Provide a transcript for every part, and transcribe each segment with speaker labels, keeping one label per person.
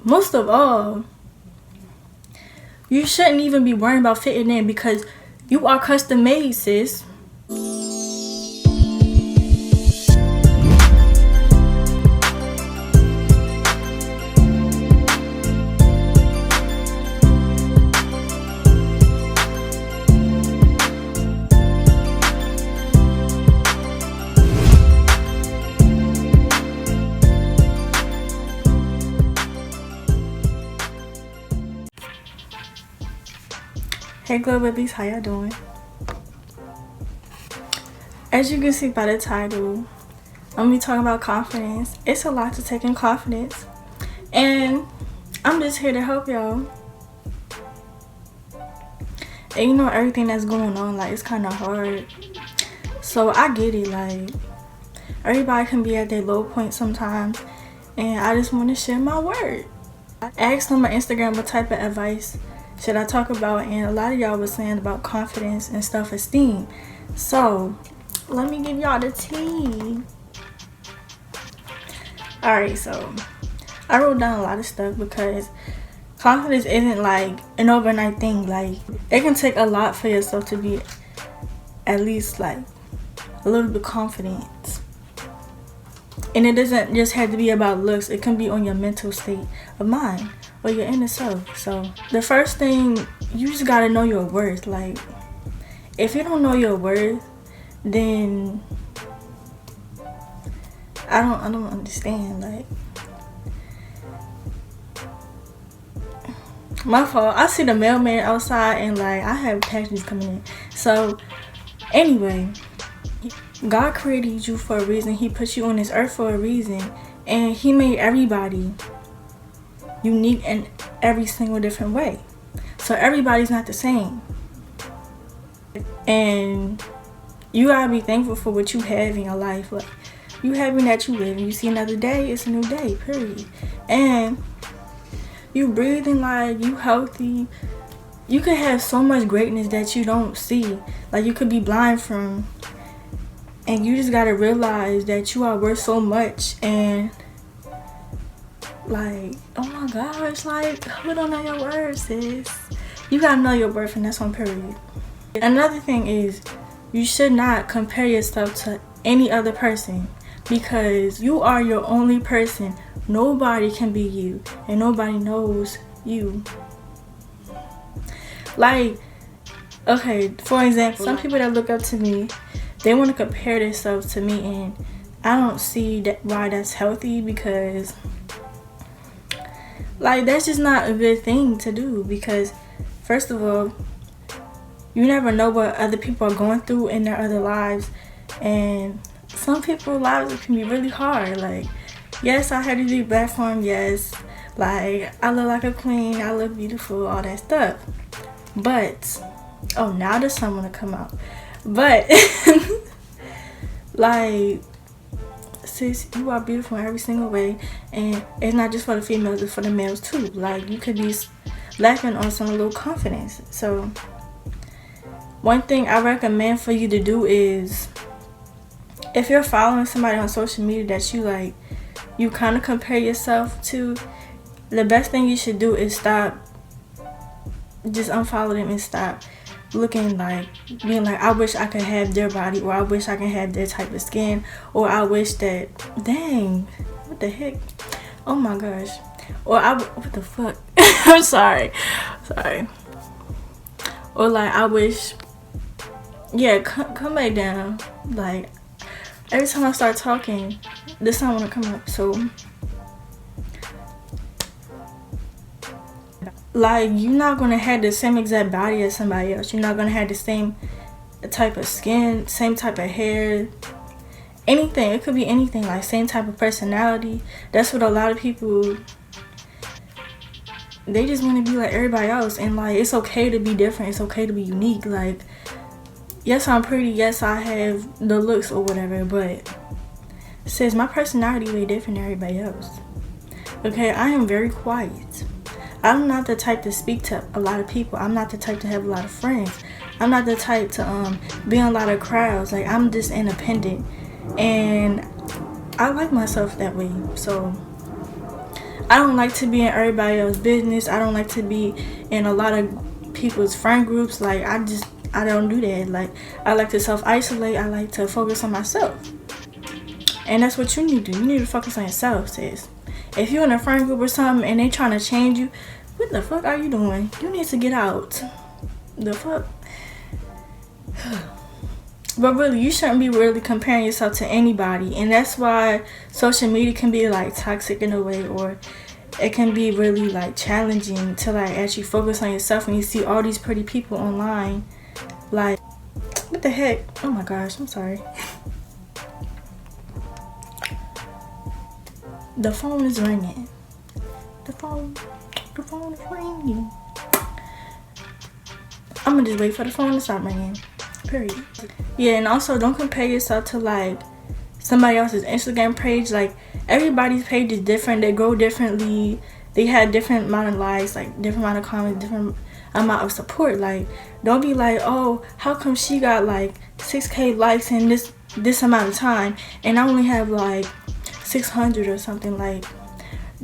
Speaker 1: most of all, you shouldn't even be worrying about fitting in because you are custom made, sis. Hey Glow Babies, how y'all doing? As you can see by the title, I'm gonna be talking about confidence. It's a lot to take in confidence, and I'm just here to help y'all. And you know, everything that's going on, like, it's kind of hard. So I get it, like, everybody can be at their low point sometimes, and I just want to share my word. I asked on my Instagram what type of advice should I talk about, and a lot of y'all was saying about confidence and self-esteem. So let me give y'all the tea. Alright, so I wrote down a lot of stuff because confidence isn't like an overnight thing. Like, it can take a lot for yourself to be at least like a little bit confident. And it doesn't just have to be about looks. It can be on your mental state of mind or your inner self. So the first thing, you just gotta know your worth. Like, if you don't know your worth, then I don't understand. Like, my fault. I see the mailman outside and like I have packages coming in. So anyway, God created you for a reason. He put you on this earth for a reason, and he made everybody unique in every single different way. So everybody's not the same, and you gotta be thankful for what you have in your life. Like, you having that you live, and you see another day, it's a new day, period. And you breathing, like, you healthy. You could have so much greatness that you don't see, like you could be blind from. And you just gotta realize that you are worth so much. And like, oh my gosh, like, who don't know your worth, sis? You gotta know your worth, and that's on period. Another thing is, you should not compare yourself to any other person, because you are your only person. Nobody can be you, and nobody knows you. Like, okay, for example, some people that look up to me, they want to compare themselves to me, and I don't see that why that's healthy, because like, that's just not a good thing to do. Because first of all, you never know what other people are going through in their other lives, and some people's lives can be really hard. Like, yes, I had to do platform, yes, like, I look like a queen, I look beautiful, all that stuff, but oh, now the sun wanna come out. But like, sis, you are beautiful in every single way, and it's not just for the females, it's for the males too. Like, you could be lacking on some little confidence. So one thing I recommend for you to do is, if you're following somebody on social media that you like, you kind of compare yourself to, the best thing you should do is stop, just unfollow them and stop looking, like, being like, I wish I could have their body, or I wish I could have their type of skin, or I wish that, dang, what the heck, oh my gosh, or what the fuck, I'm sorry, or like, I wish, yeah, come back down. Like, every time I start talking, the sun wanna come up. So like, you're not gonna have the same exact body as somebody else. You're not gonna have the same type of skin, same type of hair, anything. It could be anything, like same type of personality. That's what a lot of people, they just want to be like everybody else. And like, it's okay to be different, it's okay to be unique. Like, yes, I'm pretty, yes, I have the looks or whatever, but sis, my personality way different than everybody else. Okay, I am very quiet. I'm not the type to speak to a lot of people. I'm not the type to have a lot of friends. I'm not the type to be in a lot of crowds. Like, I'm just independent, and I like myself that way. So I don't like to be in everybody else's business. I don't like to be in a lot of people's friend groups. Like, I don't do that. Like, I like to self-isolate. I like to focus on myself. And that's what you need to do. You need to focus on yourself, sis. If you're in a friend group or something and they trying to change you, what the fuck are you doing? You need to get out. The fuck? But really, you shouldn't be really comparing yourself to anybody. And that's why social media can be like toxic in a way, or it can be really like challenging to like actually focus on yourself when you see all these pretty people online. Like, what the heck? Oh my gosh, I'm sorry. The phone is ringing. The phone is ringing. I'm gonna just wait for the phone to stop ringing. Period. Yeah, and also don't compare yourself to like somebody else's Instagram page. Like, everybody's page is different. They grow differently. They have different amount of likes, like different amount of comments, different amount of support. Like, don't be like, oh, how come she got like 6K likes in this amount of time and I only have like 600 or something. Like,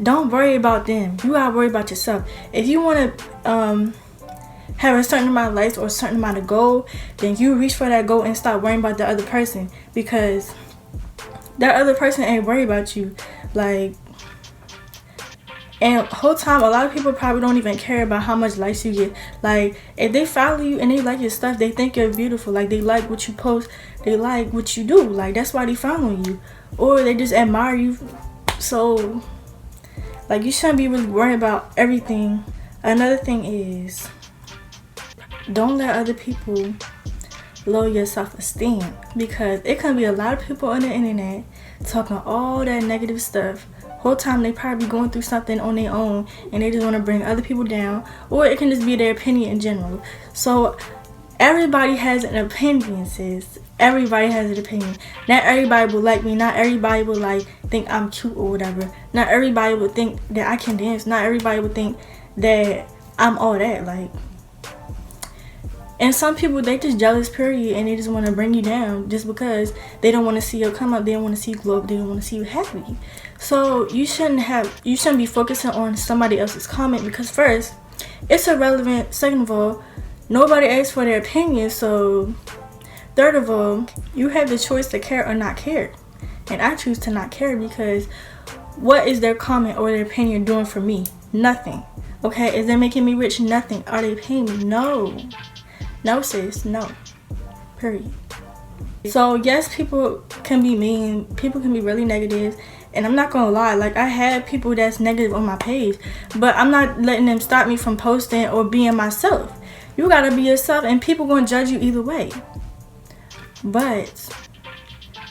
Speaker 1: don't worry about them. You gotta worry about yourself. If you want to have a certain amount of likes or a certain amount of goal, then you reach for that goal and stop worrying about the other person, because that other person ain't worried about you. Like, and whole time, a lot of people probably don't even care about how much likes you get. Like, if they follow you and they like your stuff, they think you're beautiful. Like, they like what you post, they like what you do. Like, that's why they following you, or they just admire you. So, like, you shouldn't be really worried about everything. Another thing is, don't let other people lower your self-esteem, because it can be a lot of people on the internet talking all that negative stuff. Whole time they probably going through something on their own and they just want to bring other people down, or it can just be their opinion in general. So everybody has an opinion, sis. Everybody has an opinion. Not everybody will like me. Not everybody will like think I'm cute or whatever. Not everybody will think that I can dance. Not everybody will think that I'm all that. Like, and some people, they just jealous, period, and they just want to bring you down just because they don't want to see you come up. They don't want to see you glow up. They don't want to see you happy. So you shouldn't be focusing on somebody else's comment, because first, it's irrelevant. Second of all, nobody asks for their opinion. So third of all, you have the choice to care or not care. And I choose to not care, because what is their comment or their opinion doing for me? Nothing. Okay, is they making me rich? Nothing. Are they paying me? No. No, sis, no. Period. So yes, people can be mean. People can be really negative. And I'm not gonna lie, like, I had people that's negative on my page, but I'm not letting them stop me from posting or being myself. You gotta be yourself, and people gonna judge you either way. But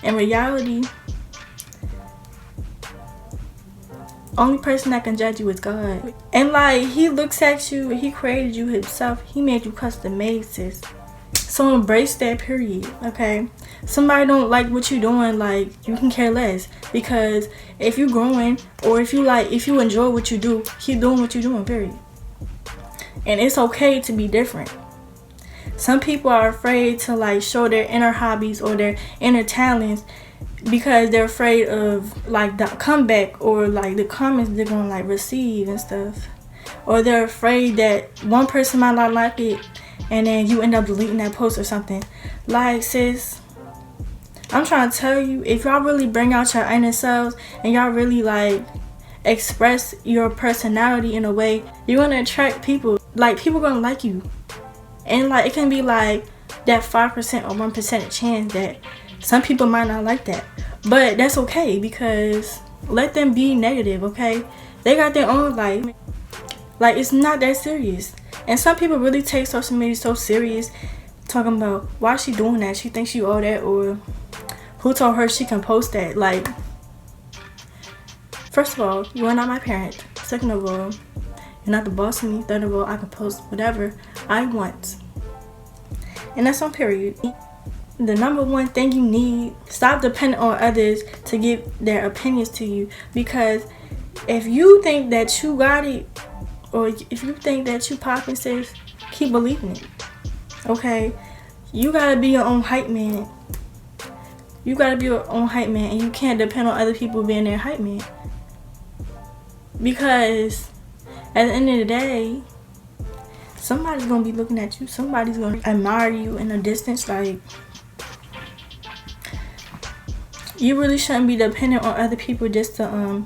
Speaker 1: in reality, only person that can judge you is God. And like, he looks at you, he created you himself. He made you custom made, sis. So embrace that, period. Okay, somebody don't like what you're doing, like, you can care less, because if you're growing, or if you enjoy what you do, keep doing what you're doing, period. And it's okay to be different. Some people are afraid to like show their inner hobbies or their inner talents, because they're afraid of like the comeback or like the comments they're gonna like receive and stuff, or they're afraid that one person might not like it and then you end up deleting that post or something. Like, sis, I'm trying to tell you, if y'all really bring out your inner selves and y'all really like express your personality in a way, you're gonna attract people. Like, people gonna like you. And like, it can be like that 5% or 1% chance that some people might not like that, but that's okay, because let them be negative. Okay, they got their own life. Like, it's not that serious. And some people really take social media so serious, talking about why she doing that, she thinks she all that, or who told her she can post that. Like, first of all, you are not my parent. Second of all, you're not the boss of me. Third of all, I can post whatever I want, and that's on period. The number one thing you need, stop depending on others to give their opinions to you, because if you think that you got it, or if you think that you popping, sis, keep believing it. Okay, you gotta be your own hype man. You gotta be your own hype man, and you can't depend on other people being their hype man. Because at the end of the day, somebody's gonna be looking at you. Somebody's gonna admire you in a distance. Like, you really shouldn't be dependent on other people just to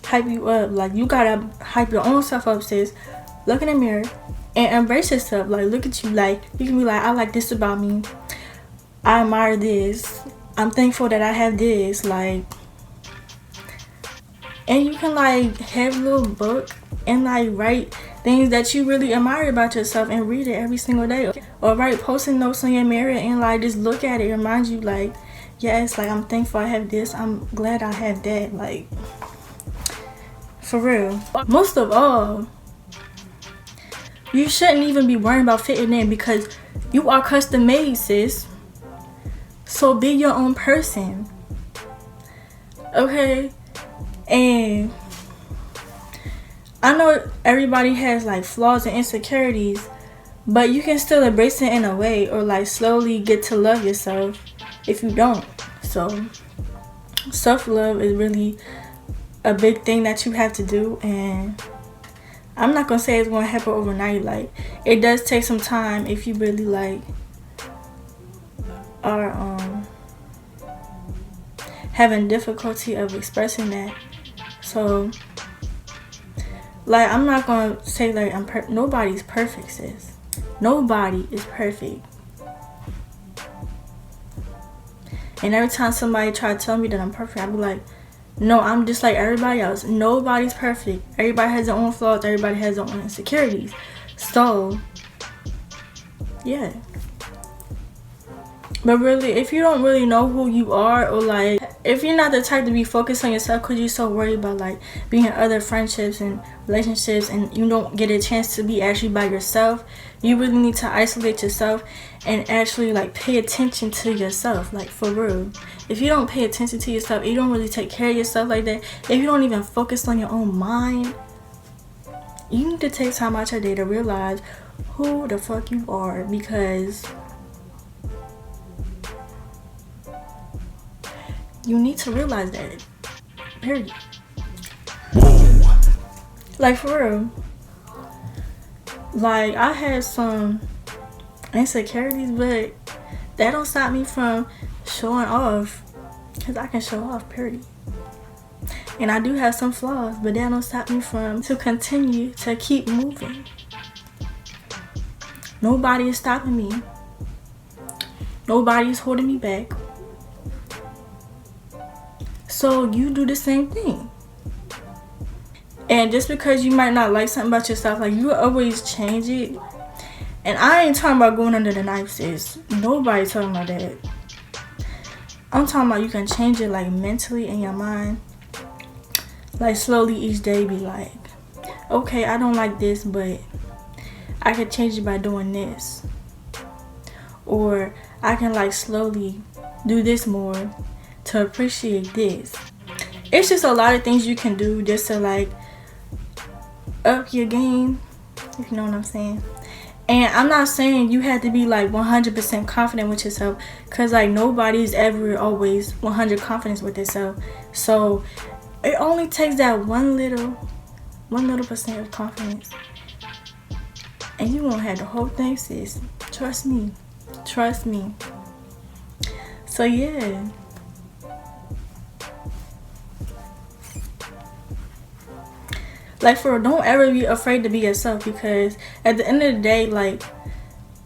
Speaker 1: hype you up. Like, you gotta hype your own self up, sis. Look in the mirror and embrace yourself. Like, look at you. Like, you can be like, I like this about me. I admire this. I'm thankful that I have this. Like, and you can like have a little book and like write things that you really admire about yourself and read it every single day, or write post-it notes on your mirror and like just look at it, remind you like, yes, like I'm thankful I have this, I'm glad I have that. Like, for real. Most of all, you shouldn't even be worrying about fitting in, because you are custom made, sis. So be your own person, okay? And I know everybody has like flaws and insecurities, but you can still embrace it in a way, or like slowly get to love yourself if you don't. So self-love is really a big thing that you have to do, and I'm not gonna say it's gonna happen overnight. Like, it does take some time if you really like are having difficulty of expressing that. So like, I'm not gonna say like nobody's perfect, sis. Nobody is perfect. And every time somebody try to tell me that I'm perfect, I be like, no, I'm just like everybody else. Nobody's perfect. Everybody has their own flaws. Everybody has their own insecurities. So yeah. But really, if you don't really know who you are, or like if you're not the type to be focused on yourself because you're so worried about like being in other friendships and relationships, and you don't get a chance to be actually by yourself, you really need to isolate yourself and actually like pay attention to yourself. Like, for real. If you don't pay attention to yourself, you don't really take care of yourself like that, if you don't even focus on your own mind, you need to take time out your day to realize who the fuck you are, because you need to realize that. Period. Like, for real. Like, I had some insecurities, but that don't stop me from showing off, because I can show off, period. And I do have some flaws, but that don't stop me from to continue to keep moving. Nobody is stopping me. Nobody is holding me back. So you do the same thing. And just because you might not like something about yourself, like, you always change it. And I ain't talking about going under the knife, sis. Nobody talking about that. I'm talking about you can change it like mentally in your mind. Like, slowly each day be like, okay, I don't like this, but I can change it by doing this. Or I can like slowly do this more to appreciate this. It's just a lot of things you can do just to like up your game, if you know what I'm saying. And I'm not saying you have to be like 100% confident with yourself, because like nobody's ever always 100 confidence with themselves. So it only takes that one little percent of confidence, and you won't have the whole thing, sis. Trust me. So yeah. Like, for real, don't ever be afraid to be yourself, because at the end of the day, like,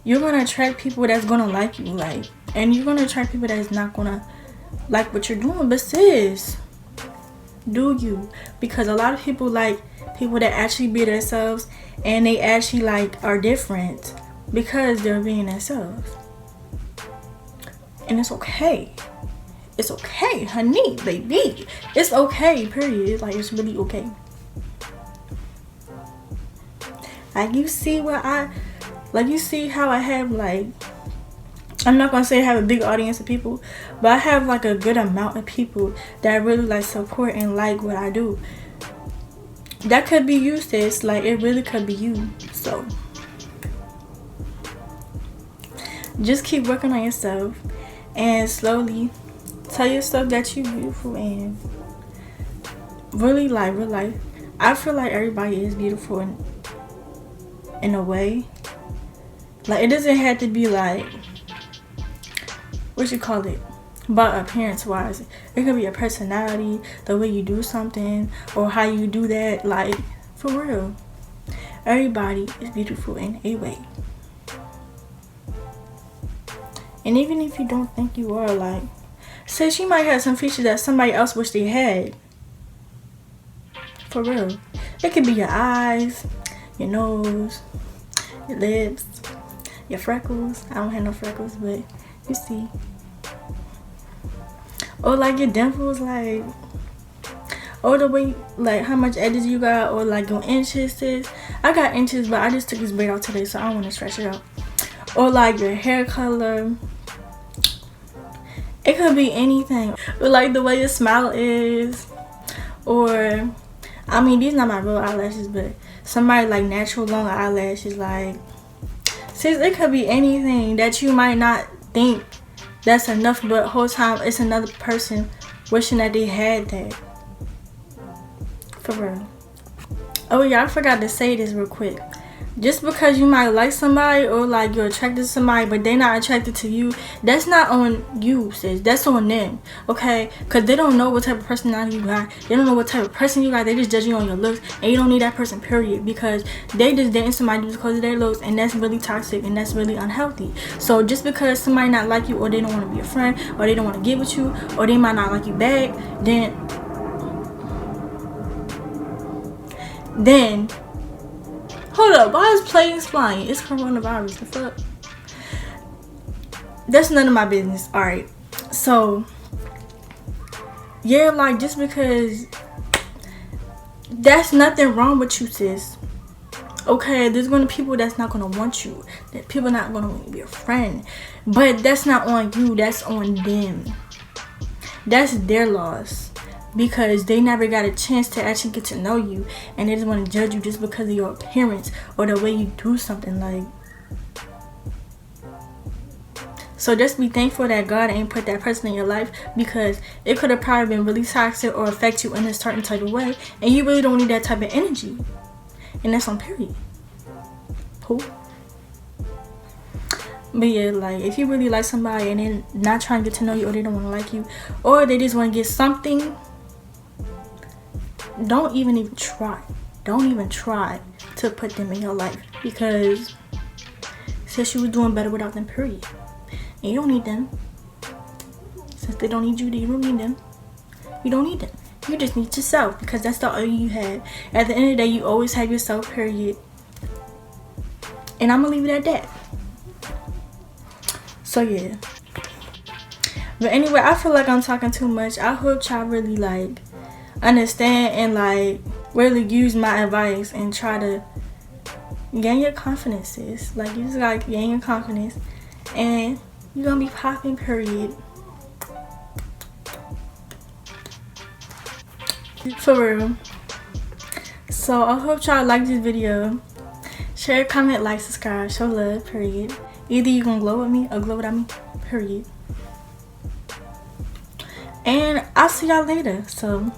Speaker 1: you're gonna attract people that's gonna like you, like, and you're gonna attract people that's not gonna like what you're doing. But sis, do you? Because a lot of people like people that actually be themselves, and they actually like are different because they're being themselves. And it's okay. It's okay, honey, baby. It's okay, period. It's like, it's really okay. Like, you see you see how I have, like, I'm not gonna say I have a big audience of people, but I have like a good amount of people that really like support and like what I do. That could be you, sis. Like, it really could be you. So just keep working on yourself and slowly tell yourself that you're beautiful, and really like real life. I feel like everybody is beautiful in a way. Like, it doesn't have to be like, what you call it, but appearance wise. It could be a personality, the way you do something, or how you do that. Like, for real, everybody is beautiful in a way. And even if you don't think you are, like, sis, you might have some features that somebody else wish they had. For real. It could be your eyes, your nose, your lips, your freckles. I don't have no freckles, but you see. Or like your dimples, like, or the way, like, how much edges you got, or like your inches, sis. I got inches, but I just took this braid out today, so I don't want to stretch it out. Or like your hair color. It could be anything. Or like the way your smile is. Or, I mean, these not my real eyelashes, but somebody like natural long eyelashes. Like, sis, it could be anything that you might not think that's enough, but whole time it's another person wishing that they had that. For real. Oh yeah, I forgot to say this real quick. Just because you might like somebody, or like you're attracted to somebody, but they're not attracted to you, that's not on you, sis. That's on them, okay? Because they don't know what type of personality you got. They don't know what type of person you got. They just judge you on your looks, and you don't need that person, period. Because they just dating somebody because of their looks, and that's really toxic, and that's really unhealthy. So just because somebody not like you, or they don't want to be a friend, or they don't want to get with you, or they might not like you back, then hold up, why is planes flying? It's coronavirus, the fuck? That's none of my business. Alright, so yeah, like, just because, that's nothing wrong with you, sis. Okay, there's gonna be people that's not gonna want you, that people not gonna want to be a friend, but that's not on you, that's on them. That's their loss. Because they never got a chance to actually get to know you, and they just want to judge you just because of your appearance or the way you do something. Like, so just be thankful that God ain't put that person in your life, because it could have probably been really toxic or affect you in a certain type of way, and you really don't need that type of energy. And that's on period. Cool. But yeah, like, if you really like somebody and they're not trying to get to know you, or they don't want to like you, or they just want to get something, don't even try. Don't even try to put them in your life, because since you was doing better without them, period. And you don't need them. Since they don't need you, you don't need them. You don't need them. You just need yourself, because that's the only you have. At the end of the day, you always have yourself, period. And I'm gonna leave it at that. So yeah. But anyway, I feel like I'm talking too much. I hope y'all really like understand and like really use my advice and try to gain your confidence, sis. Like, you just gotta gain your confidence, and you're gonna be popping, period. For real. So I hope y'all like this video. Share, comment, like, subscribe, show love, period. Either you gonna glow with me or glow without me, period. And I'll see y'all later. So